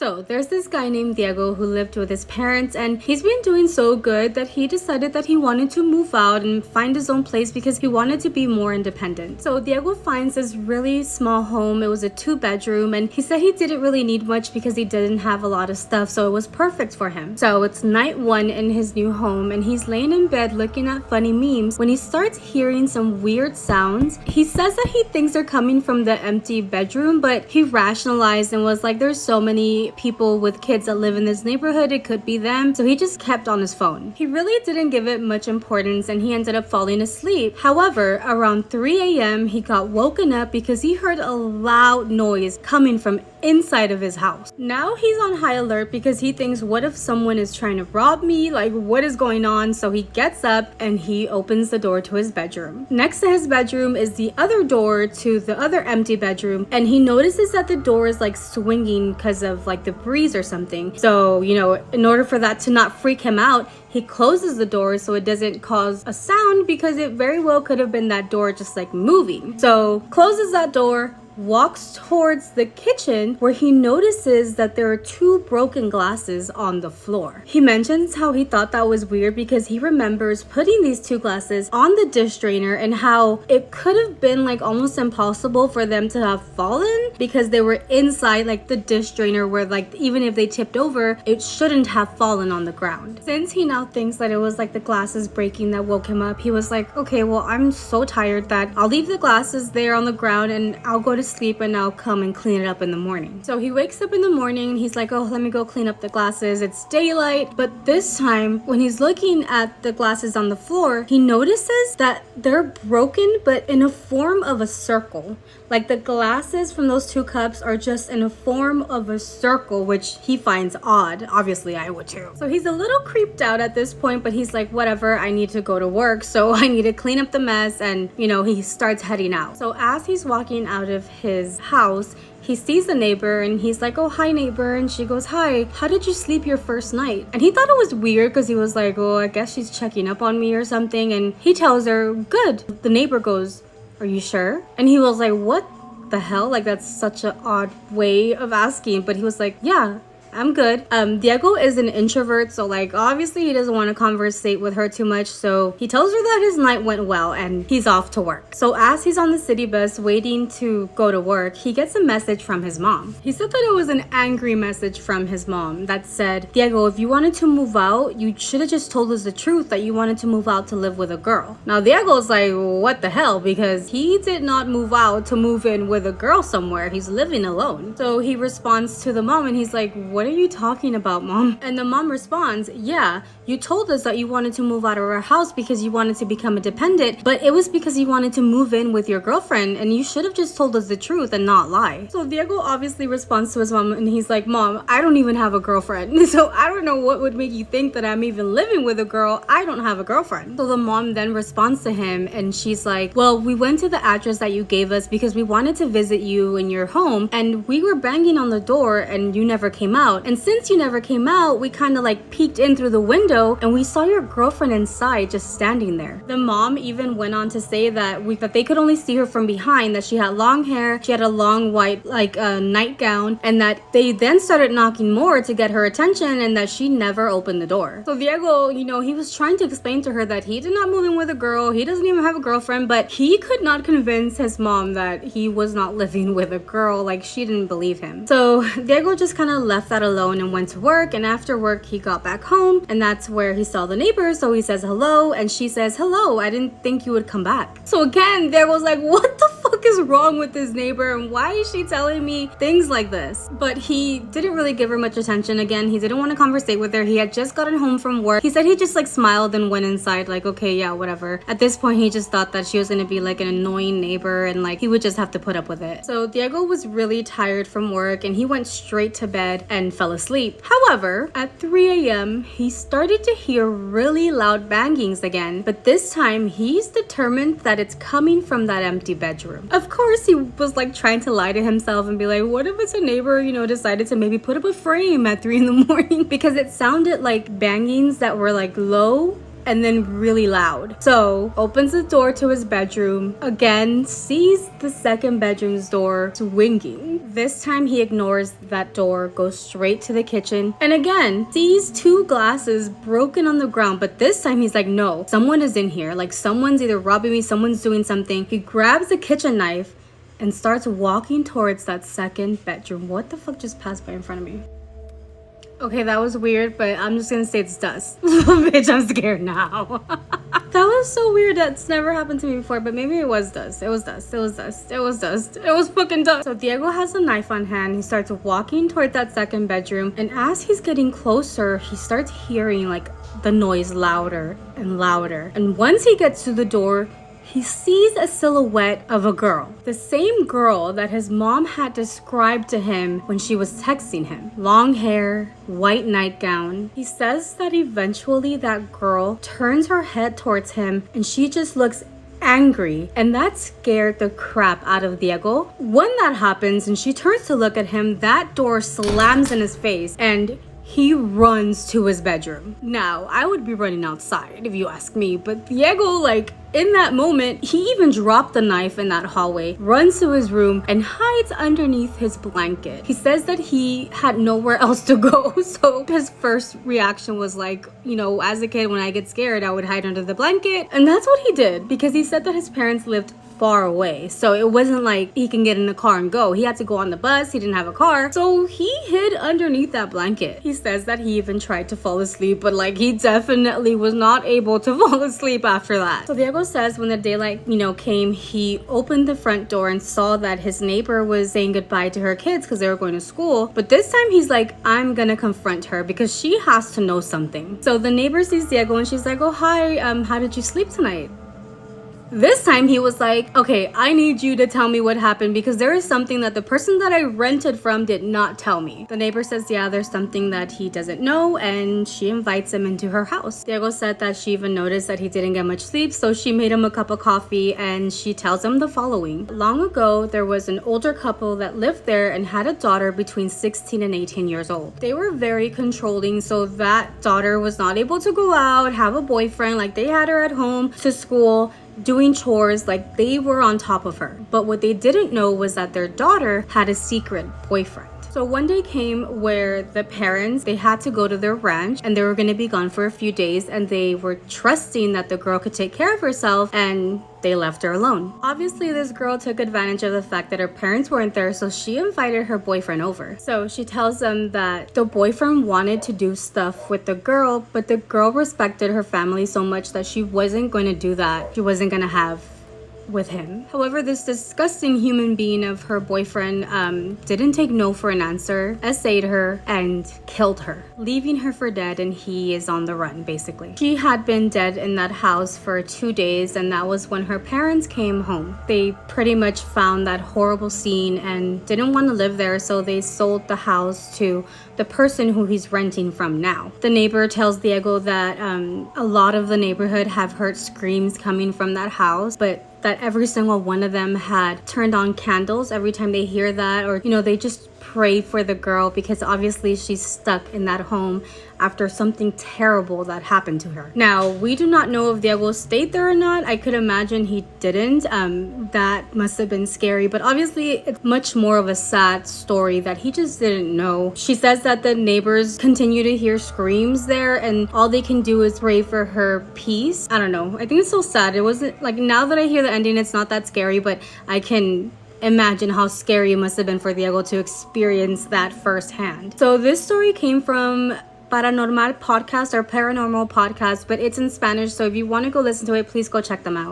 So there's this guy named Diego who lived with his parents, and he's been doing so good that he decided that he wanted to move out and find his own place because he wanted to be more independent. So Diego finds this really small home. It was a 2-bedroom, and he said he didn't really need much because he didn't have a lot of stuff, so it was perfect for him. So it's night 1 in his new home, and he's laying in bed looking at funny memes when he starts hearing some weird sounds. He says that he thinks they're coming from the empty bedroom, but he rationalized and was like, there's so many people with kids that live in this neighborhood, it could be them. So he just kept on his phone. He really didn't give it much importance, and he ended up falling asleep. However, around 3 a.m. he got woken up because he heard a loud noise coming from inside of his house. Now he's on high alert because he thinks, what if someone is trying to rob me? Like, what is going on? So he gets up and he opens the door to his bedroom. Next to his bedroom is the other door to the other empty bedroom, and he notices that the door is like swinging because of like the breeze or something. So, you know, in order for that to not freak him out, he closes the door so it doesn't cause a sound, because it very well could have been that door just like moving. So closes that door, walks towards the kitchen, where he notices that there are 2 broken glasses on the floor. He mentions how he thought that was weird because he remembers putting these 2 glasses on the dish drainer and how it could have been like almost impossible for them to have fallen because they were inside like the dish drainer, where like even if they tipped over, it shouldn't have fallen on the ground. Since he now thinks that it was like the glasses breaking that woke him up, he was like, okay, well, I'm so tired that I'll leave the glasses there on the ground and I'll go to sleep and I'll come and clean it up in the morning. So he wakes up in the morning and he's like, oh, let me go clean up the glasses. It's daylight. But this time, when he's looking at the glasses on the floor, he notices that they're broken, but in a form of a circle. Like the glasses from those 2 cups are just in a form of a circle, which he finds odd. Obviously, I would too. So he's a little creeped out at this point, but he's like, whatever, I need to go to work. So I need to clean up the mess, and, you know, he starts heading out. So as he's walking out of his house, he sees the neighbor and he's like, oh, hi neighbor. And she goes, hi, how did you sleep your first night? And he thought it was weird because he was like, oh, I guess she's checking up on me or something. And he tells her, good. The neighbor goes, are you sure? And he was like, what the hell? Like, that's such an odd way of asking. But he was like, yeah, I'm good. Diego is an introvert, so like obviously he doesn't want to conversate with her too much, so he tells her that his night went well and he's off to work. So as he's on the city bus waiting to go to work, he gets a message from his mom. He said that it was an angry message from his mom that said, Diego, if you wanted to move out, you should have just told us the truth that you wanted to move out to live with a girl. Now Diego's like, what the hell? Because he did not move out to move in with a girl somewhere. He's living alone. So he responds to the mom and he's like, what are you talking about, mom? And the mom responds, yeah, you told us that you wanted to move out of our house because you wanted to become independent, but it was because you wanted to move in with your girlfriend, and you should have just told us the truth and not lie. So Diego obviously responds to his mom and he's like, mom, I don't even have a girlfriend. So I don't know what would make you think that I'm even living with a girl. I don't have a girlfriend. So the mom then responds to him and she's like, well, we went to the address that you gave us because we wanted to visit you in your home, and we were banging on the door and you never came out. And since you never came out, we kind of like peeked in through the window and we saw your girlfriend inside just standing there. The mom even went on to say that they could only see her from behind, that she had long hair, she had a long white like nightgown, and that they then started knocking more to get her attention, and that she never opened the door. So Diego, you know, he was trying to explain to her that he did not move in with a girl, he doesn't even have a girlfriend, but he could not convince his mom that he was not living with a girl. Like, she didn't believe him. So Diego just kind of left that alone and went to work, and after work he got back home, and that's where he saw the neighbor. So he says hello and she says, hello, I didn't think you would come back. So again, there was like, what the fuck is wrong with this neighbor and why is she telling me things like this? But he didn't really give her much attention. Again, he didn't want to conversate with her. He had just gotten home from work. He said he just like smiled and went inside like, okay, yeah, whatever. At this point he just thought that she was going to be like an annoying neighbor and like he would just have to put up with it. So Diego was really tired from work and he went straight to bed and fell asleep. However, at 3 a.m. he started to hear really loud bangings again, but this time he's determined that it's coming from that empty bedroom. Of course, he was like trying to lie to himself and be like, what if it's a neighbor, you know, decided to maybe put up a frame at 3 in the morning? Because it sounded like bangings that were like low and then really loud. So opens the door to his bedroom, again sees the second bedroom's door swinging. This time he ignores that door, goes straight to the kitchen, and again sees 2 glasses broken on the ground, but this time he's like, no, someone is in here, like someone's either robbing me, someone's doing something. He grabs a kitchen knife and starts walking towards that second bedroom. What the fuck just passed by in front of me? Okay, that was weird, but I'm just gonna say it's dust. Bitch, I'm scared now. That was so weird. That's never happened to me before, but maybe it was dust. It was dust. It was dust. It was dust. It was fucking dust. So Diego has a knife on hand. He starts walking toward that second bedroom, and as he's getting closer, he starts hearing like the noise louder and louder. And once he gets to the door, he sees a silhouette of a girl. The same girl that his mom had described to him when she was texting him. Long hair, white nightgown. He says that eventually that girl turns her head towards him and she just looks angry, and that scared the crap out of Diego. When that happens and she turns to look at him, that door slams in his face and he runs to his bedroom. Now, I would be running outside if you ask me, but Diego, like, in that moment, he even dropped the knife in that hallway, runs to his room, and hides underneath his blanket. He says that he had nowhere else to go, so his first reaction was like, you know, as a kid, when I get scared, I would hide under the blanket. And that's what he did, because he said that his parents lived far away, so it wasn't like he can get in the car and go. He had to go on the bus. He didn't have a car, so he hid underneath that blanket. He says that he even tried to fall asleep, but like he definitely was not able to fall asleep after that. So Diego says when the daylight, came, he opened the front door and saw that his neighbor was saying goodbye to her kids because they were going to school. But this time he's like, I'm gonna confront her because she has to know something. So the neighbor sees Diego and she's like, oh hi, how did you sleep tonight? This time he was like, okay, I need you to tell me what happened because there is something that the person that I rented from did not tell me. The neighbor says, yeah, there's something that he doesn't know, and she invites him into her house. Diego said that she even noticed that he didn't get much sleep, so she made him a cup of coffee and she tells him the following. Long ago, there was an older couple that lived there and had a daughter between 16 and 18 years old. They were very controlling, so that daughter was not able to go out, have a boyfriend, like they had her at home, to school, doing chores, like they were on top of her. But what they didn't know was that their daughter had a secret boyfriend. So one day came where the parents, they had to go to their ranch and they were going to be gone for a few days, and they were trusting that the girl could take care of herself, and they left her alone. Obviously, this girl took advantage of the fact that her parents weren't there, so she invited her boyfriend over. So she tells them that the boyfriend wanted to do stuff with the girl, but the girl respected her family so much that she wasn't going to do that. She wasn't going to have with him. However, this disgusting human being of her boyfriend didn't take no for an answer, essayed her, and killed her, leaving her for dead, and he is on the run, basically. She had been dead in that house for 2 days, and that was when her parents came home. They pretty much found that horrible scene and didn't want to live there, so they sold the house to the person who he's renting from now. The neighbor tells Diego that a lot of the neighborhood have heard screams coming from that house, but that every single one of them had turned on candles every time they hear that, or they just pray for the girl because obviously she's stuck in that home after something terrible that happened to her. Now, we do not know if Diego stayed there or not. I could imagine he didn't. That must have been scary, but obviously it's much more of a sad story that he just didn't know. She says that the neighbors continue to hear screams there and all they can do is pray for her peace. I don't know. I think it's so sad. It wasn't like, now that I hear the ending, it's not that scary, but I can imagine how scary it must have been for Diego to experience that firsthand. So this story came from Paranormal Podcast or Paranormal Podcast, but it's in Spanish, so if you want to go listen to it, please go check them out.